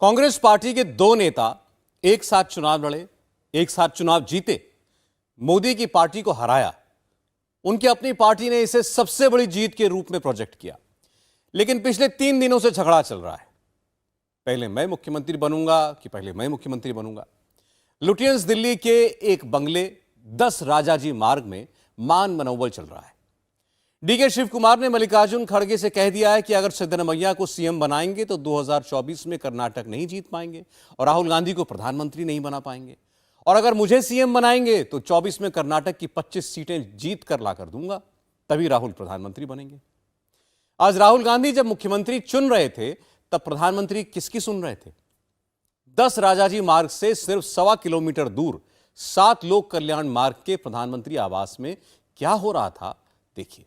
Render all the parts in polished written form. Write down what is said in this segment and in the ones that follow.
Congress party के दो नेता एक साथ चुनाव लड़े, एक साथ चुनाव जीते, मोदी की पार्टी को हराया। उनकी अपनी पार्टी ने इसे सबसे बड़ी जीत के रूप में प्रोजेक्ट किया। लेकिन पिछले 3 दिनों से झगड़ा चल रहा है, पहले मैं मुख्यमंत्री बनूंगा कि पहले मैं मुख्यमंत्री बनूंगा। लुटियंस दिल्ली के एक बंगले 10 राजाजी मार्ग में मान मनोबल चल रहा है। डीके शिव कुमार ने मल्लिकार्जुन खड़गे से कह दिया है कि अगर सिद्धरमैया को सीएम बनाएंगे तो 2024 में कर्नाटक नहीं जीत पाएंगे और राहुल गांधी को प्रधानमंत्री नहीं बना पाएंगे, और अगर मुझे सीएम बनाएंगे तो 24 में कर्नाटक की 25 सीटें जीत कर लाकर दूंगा, तभी राहुल प्रधानमंत्री बनेंगे। आज राहुल गांधी जब मुख्यमंत्री चुन रहे थे तब प्रधानमंत्री किसकी सुन रहे थे? 10 राजाजी मार्ग से सिर्फ 1.25 किलोमीटर दूर 7 लोक कल्याण मार्ग के प्रधानमंत्री आवास में क्या हो रहा था, देखिए।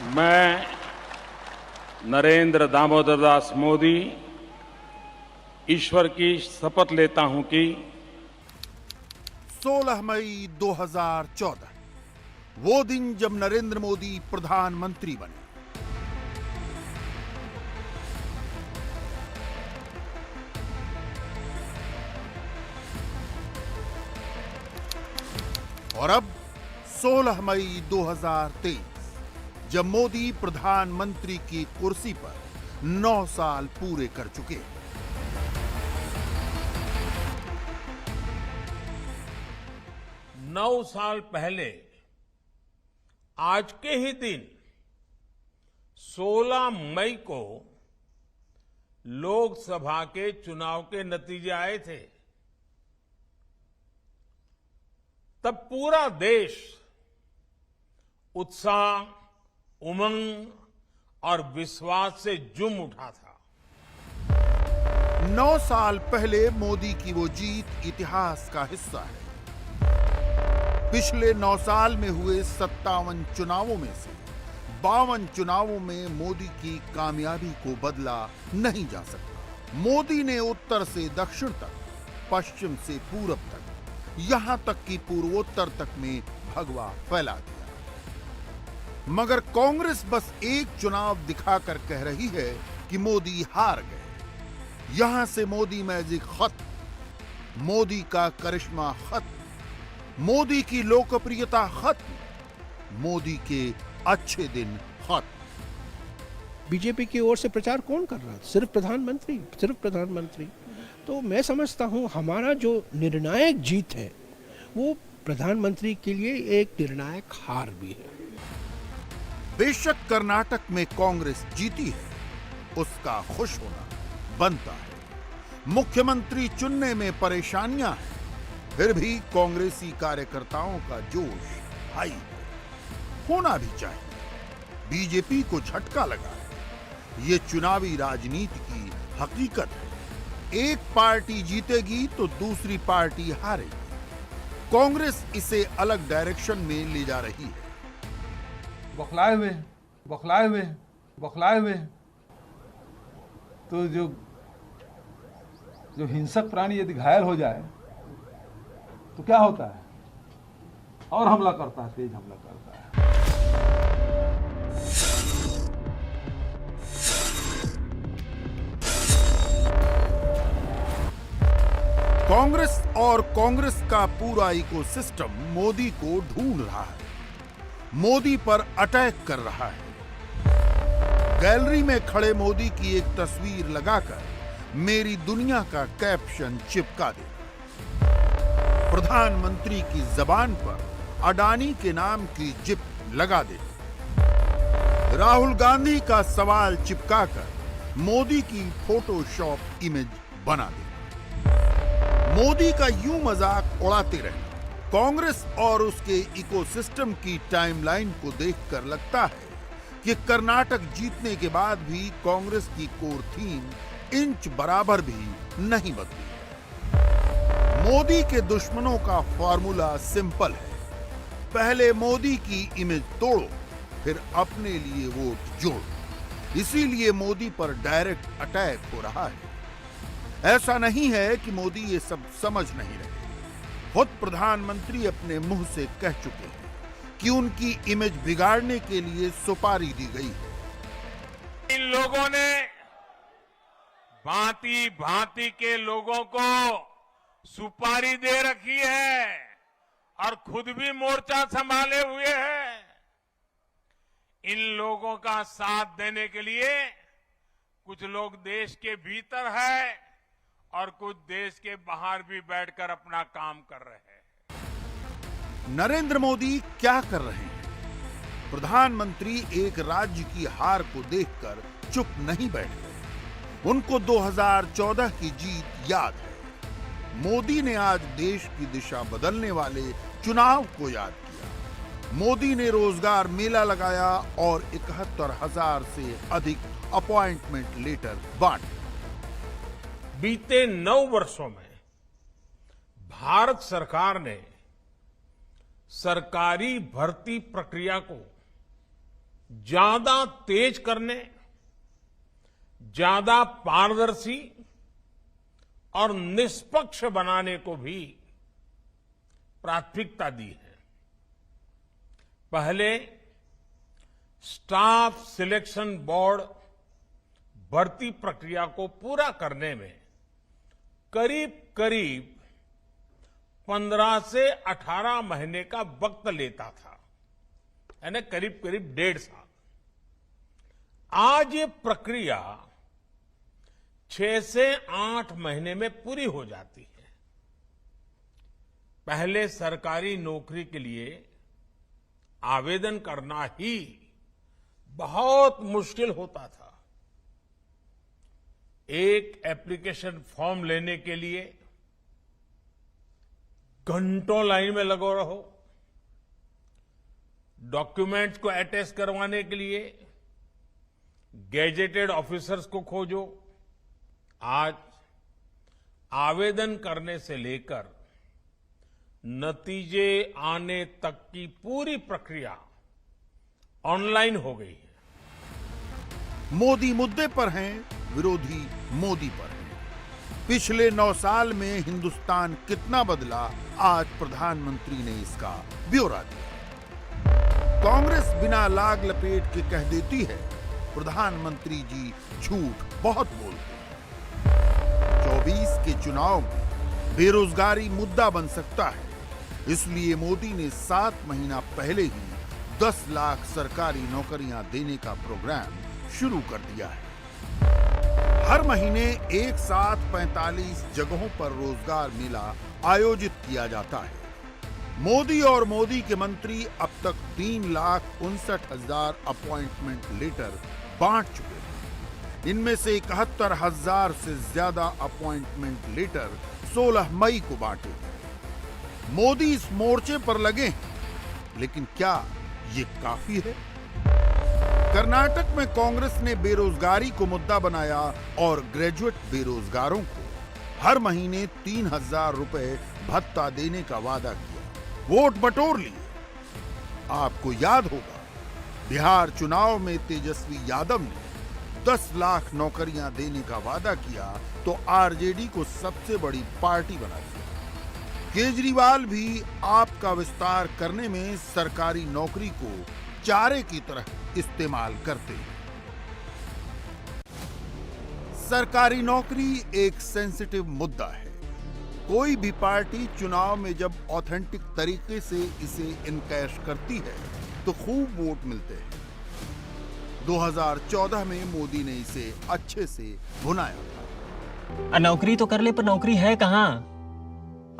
मैं नरेंद्र दामोदर दास मोदी ईश्वर की शपथ लेता हूं कि 16 मई 2014 वो दिन जब नरेंद्र मोदी प्रधानमंत्री बने। और अब 16 मई 2023 जब मोदी प्रधानमंत्री की कुर्सी पर 9 साल पूरे कर चुके। नौ साल पहले आज के ही दिन 16 मई को लोकसभा के चुनाव के नतीजे आए थे। तब पूरा देश उत्साह, उमंग और विश्वास से झूम उठा था। 9 साल पहले मोदी की वो जीत इतिहास का हिस्सा है। पिछले 9 साल में हुए 57 चुनावों में से 52 चुनावों में मोदी की कामयाबी को बदला नहीं जा सकता। मोदी ने उत्तर से दक्षिण तक, पश्चिम से पूरब तक, यहां तक कि पूर्वोत्तर तक में भगवा फैला दिया। मगर कांग्रेस बस एक चुनाव दिखाकर कह रही है कि मोदी हार गए। यहां से मोदी मैजिक खत्म, मोदी का करिश्मा खत्म, मोदी की लोकप्रियता खत्म, मोदी के अच्छे दिन खत्म। बीजेपी की ओर से प्रचार कौन कर रहा था? सिर्फ प्रधानमंत्री, सिर्फ प्रधानमंत्री। तो मैं समझता हूं हमारा जो निर्णायक जीत है वो प्रधानमंत्री के लिए एक निर्णायक हार भी है। बेशक कर्नाटक में कांग्रेस जीती है, उसका खुश होना बनता है। मुख्यमंत्री चुनने में परेशानियां हैं, फिर भी कांग्रेसी कार्यकर्ताओं का जोश हाई है, होना भी चाहिए। बीजेपी को झटका लगा है, ये चुनावी राजनीति की हकीकत है। एक पार्टी जीतेगी तो दूसरी पार्टी हारेगी। कांग्रेस इसे अलग डायरेक्शन में ले जा रही है। बौखलाए हुए तो जो हिंसक प्राणी यदि घायल हो जाए तो क्या होता है? और हमला करता है, तेज हमला करता है। कांग्रेस और कांग्रेस का पूरा इकोसिस्टम मोदी को ढूंढ रहा है, मोदी पर अटैक कर रहा है। गैलरी में खड़े मोदी की एक तस्वीर लगाकर मेरी दुनिया का कैप्शन चिपका दे। प्रधानमंत्री की जबान पर अडानी के नाम की जिप लगा दे। राहुल गांधी का सवाल चिपकाकर मोदी की फोटोशॉप इमेज बना दे। मोदी का यूं मजाक उड़ाते रहना कांग्रेस और उसके इकोसिस्टम की टाइमलाइन को देखकर लगता है कि कर्नाटक जीतने के बाद भी कांग्रेस की कोर थीम इंच बराबर भी नहीं बदली। मोदी के दुश्मनों का फॉर्मूला सिंपल है, पहले मोदी की इमेज तोड़ो, फिर अपने लिए वोट जोड़ो। इसीलिए मोदी पर डायरेक्ट अटैक हो रहा है। ऐसा नहीं है कि मोदी ये सब समझ नहीं रहे। खुद प्रधानमंत्री अपने मुंह से कह चुके हैं कि उनकी इमेज बिगाड़ने के लिए सुपारी दी गई है। इन लोगों ने भांति भांति के लोगों को सुपारी दे रखी है और खुद भी मोर्चा संभाले हुए हैं। इन लोगों का साथ देने के लिए कुछ लोग देश के भीतर है और कुछ देश के बाहर भी बैठकर अपना काम कर रहे हैं। नरेंद्र मोदी क्या कर रहे हैं? प्रधानमंत्री एक राज्य की हार को देखकर चुप नहीं बैठ गए। उनको 2014 की जीत याद है। मोदी ने आज देश की दिशा बदलने वाले चुनाव को याद किया। मोदी ने रोजगार मेला लगाया और 71,000 से अधिक अपॉइंटमेंट लेटर बांटे। बीते 9 वर्षों में भारत सरकार ने सरकारी भर्ती प्रक्रिया को ज्यादा तेज करने, ज्यादा पारदर्शी और निष्पक्ष बनाने को भी प्राथमिकता दी है। पहले स्टाफ सिलेक्शन बोर्ड भर्ती प्रक्रिया को पूरा करने में करीब 15 से 18 महीने का वक्त लेता था, यानी करीब 1.5 साल। आज ये प्रक्रिया 6 से 8 महीने में पूरी हो जाती है। पहले सरकारी नौकरी के लिए आवेदन करना ही बहुत मुश्किल होता था। एक एप्लीकेशन फॉर्म लेने के लिए घंटों लाइन में लगो रहो, डॉक्यूमेंट्स को अटैच करवाने के लिए गैजेटेड ऑफिसर्स को खोजो। आज आवेदन करने से लेकर नतीजे आने तक की पूरी प्रक्रिया ऑनलाइन हो गई है। मोदी मुद्दे पर हैं, विरोधी मोदी पर हैं। पिछले 9 साल में हिंदुस्तान कितना बदला, आज प्रधानमंत्री ने इसका ब्यौरा दिया। कांग्रेस बिना लाग लपेट के कह देती है, प्रधानमंत्री जी झूठ बहुत बोलते हैं। 24 के चुनाव में बेरोजगारी मुद्दा बन सकता है, इसलिए मोदी ने 7 महीना पहले ही 10 लाख सरकारी नौकरियां देने का प्रोग्राम शुरू कर दिया है। हर महीने एक साथ 45 जगहों पर रोजगार मेला आयोजित किया जाता है। मोदी और मोदी के मंत्री अब तक 3,59,000 अपॉइंटमेंट लेटर बांट चुके हैं। इनमें से 71,000 से ज्यादा अपॉइंटमेंट लेटर 16 मई को बांटे गए। मोदी इस मोर्चे पर लगे हैं, लेकिन क्या ये काफी है? कर्नाटक में कांग्रेस ने बेरोजगारी को मुद्दा बनाया और ग्रेजुएट बेरोजगारों को हर महीने 3,000 रुपए भत्ता देने का वादा किया। वोट बटोर लिए। आपको याद होगा, बिहार चुनाव में तेजस्वी यादव ने 10 लाख नौकरियां देने का वादा किया तो आरजेडी को सबसे बड़ी पार्टी बना दिया। केजरीवाल भी आपका विस्तार करने में सरकारी नौकरी को चारे की तरह इस्तेमाल करते हैं। सरकारी नौकरी एक सेंसिटिव मुद्दा है। कोई भी पार्टी चुनाव में जब ऑथेंटिक तरीके से इसे इनकैश करती है तो खूब वोट मिलते हैं। 2014 में मोदी ने इसे अच्छे से भुनाया था। नौकरी तो कर ले, पर नौकरी है कहाँ?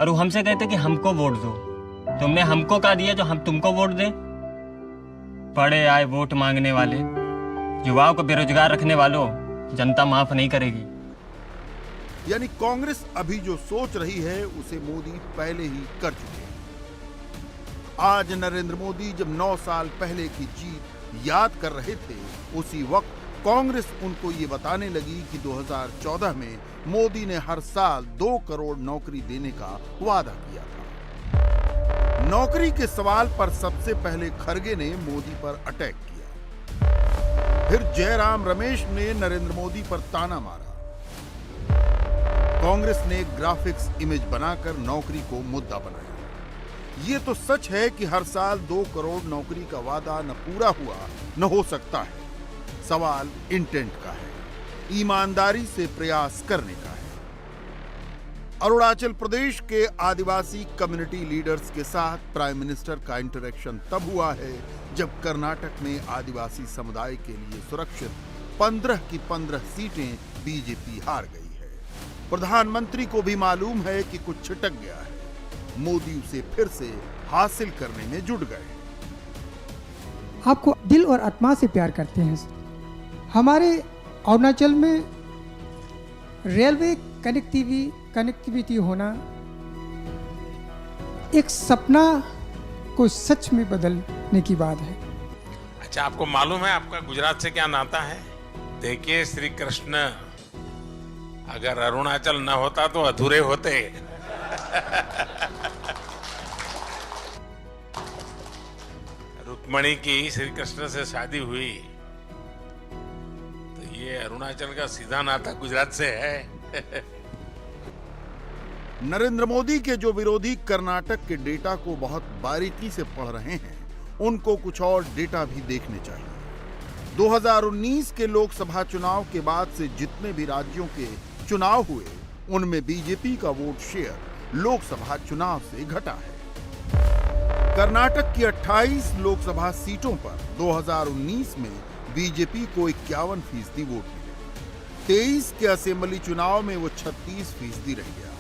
और वो हमसे कहते कि हमको वोट दो। तुमने हमको क्या दिया जो हम तुमको वोट दें? पड़े आए वोट मांगने वाले, युवाओं को बेरोजगार रखने वालों, जनता माफ नहीं करेगी। यानी कांग्रेस अभी जो सोच रही है उसे मोदी पहले ही कर चुके हैं। आज नरेंद्र मोदी जब 9 साल पहले की जीत याद कर रहे थे, उसी वक्त कांग्रेस उनको ये बताने लगी कि 2014 में मोदी ने हर साल 2 करोड़ नौकरी देने का वादा किया था। नौकरी के सवाल पर सबसे पहले खड़गे ने मोदी पर अटैक किया। फिर जयराम रमेश ने नरेंद्र मोदी पर ताना मारा। कांग्रेस ने ग्राफिक्स इमेज बनाकर नौकरी को मुद्दा बनाया। ये तो सच है कि हर साल 2 करोड़ नौकरी का वादा न पूरा हुआ, न हो सकता है। सवाल इंटेंट का है। ईमानदारी से प्रयास करने का है। अरुणाचल प्रदेश के आदिवासी कम्युनिटी लीडर्स के साथ प्राइम मिनिस्टर का इंटरेक्शन तब हुआ है जब कर्नाटक में आदिवासी समुदाय के लिए सुरक्षित 15 की 15 सीटें बीजेपी हार गई है। प्रधानमंत्री को भी मालूम है कि कुछ छिटक गया है। मोदी उसे फिर से हासिल करने में जुट गए। आपको दिल और आत्मा से प्यार करते हैं। हमारे अरुणाचल में रेलवे कनेक्टिविटी होना एक सपना को सच में बदलने की बात है। अच्छा, आपको मालूम है आपका गुजरात से क्या नाता है? देखिए, श्री कृष्ण अगर अरुणाचल न होता तो अधूरे होते। रुक्मणी की श्री कृष्ण से शादी हुई तो ये अरुणाचल का सीधा नाता गुजरात से है। नरेंद्र मोदी के जो विरोधी कर्नाटक के डेटा को बहुत बारीकी से पढ़ रहे हैं, उनको कुछ और डेटा भी देखने चाहिए। 2019 के लोकसभा चुनाव के बाद से जितने भी राज्यों के चुनाव हुए, उनमें बीजेपी का वोट शेयर लोकसभा चुनाव से घटा है। कर्नाटक की 28 लोकसभा सीटों पर 2019 में बीजेपी को 51% वोट मिले। 23 के असेंबली चुनाव में वो 36% रह गया।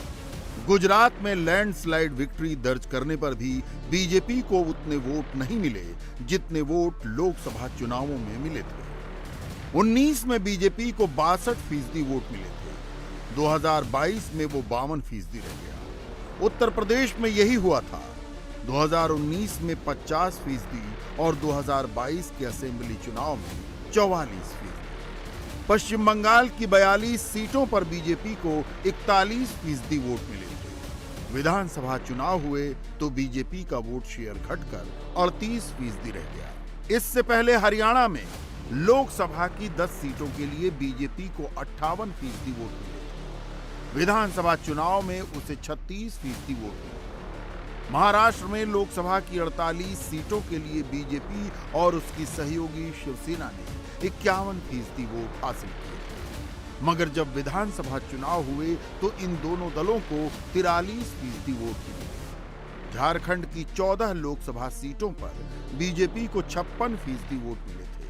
गुजरात में लैंडस्लाइड विक्ट्री दर्ज करने पर भी बीजेपी को उतने वोट नहीं मिले जितने वोट लोकसभा चुनावों में मिले थे। 19 में बीजेपी को 62% वोट मिले थे। 2022 में वो 52% रह गया। उत्तर प्रदेश में यही हुआ था। 2019 में 50% और 2022 के असेंबली चुनाव में 44%। पश्चिम बंगाल की 42 सीटों पर बीजेपी को 41% वोट मिले थे। विधानसभा चुनाव हुए तो बीजेपी का वोट शेयर घटकर 38% रह गया। इससे पहले हरियाणा में लोकसभा की 10 सीटों के लिए बीजेपी को 58% वोट मिले थे। विधानसभा चुनाव में उसे 36% वोट मिले। महाराष्ट्र में लोकसभा की 48 सीटों के लिए बीजेपी और उसकी सहयोगी शिवसेना ने 51% वोट हासिल किए थे। मगर जब विधानसभा चुनाव हुए तो इन दोनों दलों को 43% वोट मिले। झारखंड की 14 लोकसभा सीटों पर बीजेपी को 56% वोट मिले थे,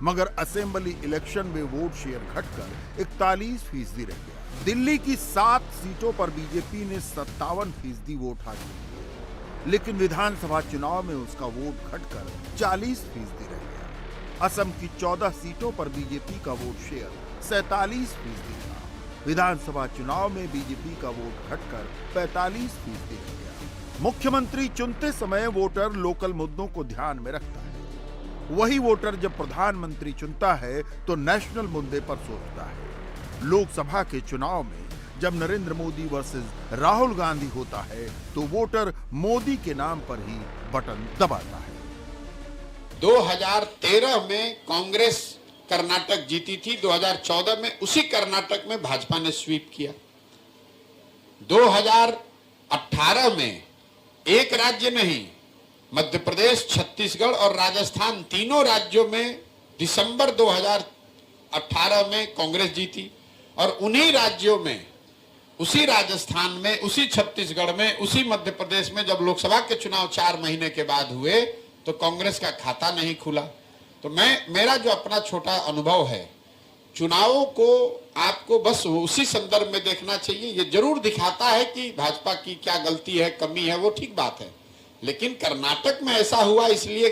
मगर असेंबली इलेक्शन में वोट शेयर घटकर 41% रह गया। दिल्ली की 7 सीटों पर बीजेपी ने 57% वोट हासिल किए, लेकिन विधानसभा चुनाव में उसका वोट घटकर 40% रह गया। असम की 14 सीटों पर बीजेपी का वोट शेयर 47% था। विधानसभा चुनाव में बीजेपी का वोट घटकर 45% रह गया। मुख्यमंत्री चुनते समय वोटर लोकल मुद्दों को ध्यान में रखता है। वही वोटर जब प्रधानमंत्री चुनता है तो नेशनल मुद्दे पर सोचता है। लोकसभा के चुनाव में जब नरेंद्र मोदी वर्सेस राहुल गांधी होता है तो वोटर मोदी के नाम पर ही बटन दबाता है। 2013 में कांग्रेस कर्नाटक जीती थी। 2014 में उसी कर्नाटक में भाजपा ने स्वीप किया। 2018 में एक राज्य नहीं, मध्य प्रदेश, छत्तीसगढ़ और राजस्थान, तीनों राज्यों में दिसंबर 2018 में कांग्रेस जीती। और उन्हीं राज्यों में, उसी राजस्थान में, उसी छत्तीसगढ़ में, उसी मध्य प्रदेश में जब लोकसभा के चुनाव 4 महीने के बाद हुए तो कांग्रेस का खाता नहीं खुला। तो मेरा जो अपना छोटा अनुभव है, चुनावों को आपको बस उसी संदर्भ में देखना चाहिए। ये जरूर दिखाता है कि भाजपा की क्या गलती है, कमी है, वो ठीक बात है, लेकिन कर्नाटक में ऐसा हुआ इसलिए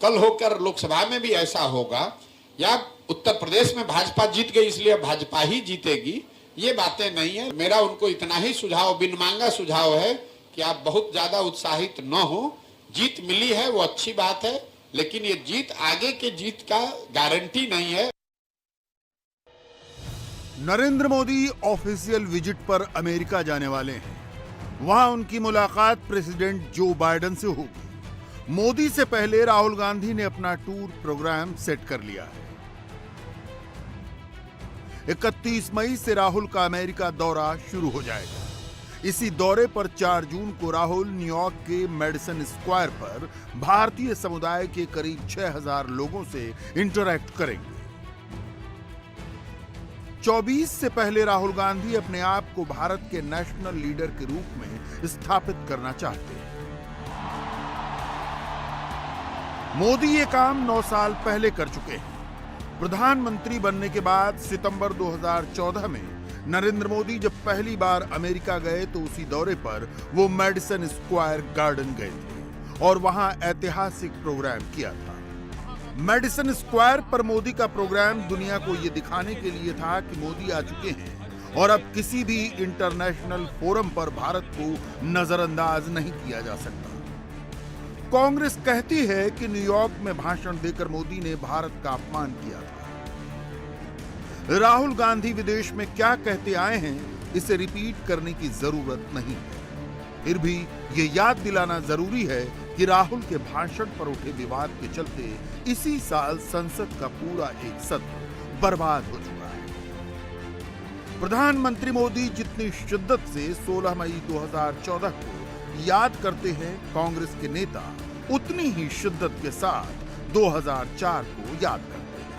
कल होकर लोकसभा में भी ऐसा होगा, या उत्तर प्रदेश में भाजपा जीत गई इसलिए भाजपा ही जीतेगी, ये बातें नहीं है। मेरा उनको इतना ही सुझाव, बिन मांगा सुझाव है कि आप बहुत ज्यादा उत्साहित न हो। जीत मिली है वो अच्छी बात है, लेकिन ये जीत आगे के जीत का गारंटी नहीं है। नरेंद्र मोदी ऑफिशियल विजिट पर अमेरिका जाने वाले हैं। वहां उनकी मुलाकात प्रेसिडेंट जो बाइडेन से होगी। मोदी से पहले राहुल गांधी ने अपना टूर प्रोग्राम सेट कर लिया है। 31 मई से राहुल का अमेरिका दौरा शुरू हो जाएगा। इसी दौरे पर 4 जून को राहुल न्यूयॉर्क के मेडिसन स्क्वायर पर भारतीय समुदाय के करीब 6000 लोगों से इंटरैक्ट करेंगे। 2024 से पहले राहुल गांधी अपने आप को भारत के नेशनल लीडर के रूप में स्थापित करना चाहते हैं। मोदी ये काम 9 साल पहले कर चुके हैं। प्रधानमंत्री बनने के बाद सितंबर 2014 में नरेंद्र मोदी जब पहली बार अमेरिका गए तो उसी दौरे पर वो मैडिसन स्क्वायर गार्डन गए थे और वहां ऐतिहासिक प्रोग्राम किया था। मैडिसन स्क्वायर पर मोदी का प्रोग्राम दुनिया को ये दिखाने के लिए था कि मोदी आ चुके हैं और अब किसी भी इंटरनेशनल फोरम पर भारत को नजरअंदाज नहीं किया जा सकता। कांग्रेस कहती है कि न्यूयॉर्क में भाषण देकर मोदी ने भारत का अपमान किया था। राहुल गांधी विदेश में क्या कहते आए हैं इसे रिपीट करने की जरूरत नहीं है। फिर भी ये याद दिलाना जरूरी है कि राहुल के भाषण पर उठे विवाद के चलते इसी साल संसद का पूरा एक सत्र बर्बाद हो चुका है। प्रधानमंत्री मोदी जितनी शिद्दत से 16 मई 2014 को याद करते हैं, कांग्रेस के नेता उतनी ही शिद्दत के साथ 2004 को याद करते हैं।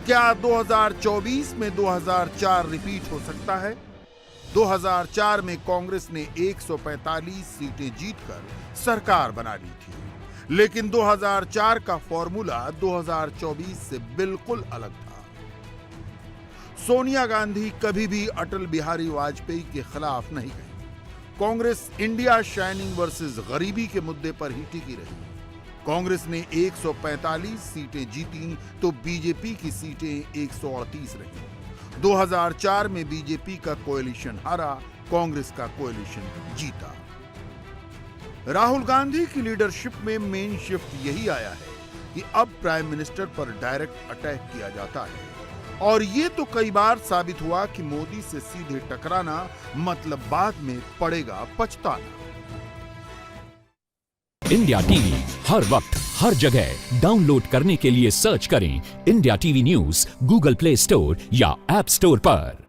क्या 2024 में 2004 रिपीट हो सकता है? 2004 में कांग्रेस ने 145 सीटें जीतकर सरकार बना ली थी, लेकिन 2004 का फॉर्मूला 2024 से बिल्कुल अलग था। सोनिया गांधी कभी भी अटल बिहारी वाजपेयी के खिलाफ नहीं गई। कांग्रेस इंडिया शाइनिंग वर्सेस गरीबी के मुद्दे पर ही टिकी रही। कांग्रेस ने 145 सीटें जीती तो बीजेपी की सीटें 138 रही। 2004 में बीजेपी का कोएलिशन हारा, कांग्रेस का कोएलिशन जीता। राहुल गांधी की लीडरशिप में मेन शिफ्ट यही आया है कि अब प्राइम मिनिस्टर पर डायरेक्ट अटैक किया जाता है और ये तो कई बार साबित हुआ कि मोदी से सीधे टकराना मतलब बाद में पड़ेगा पछताना। इंडिया टीवी हर वक्त हर जगह डाउनलोड करने के लिए सर्च करें India TV news Google play store या ऐप स्टोर पर।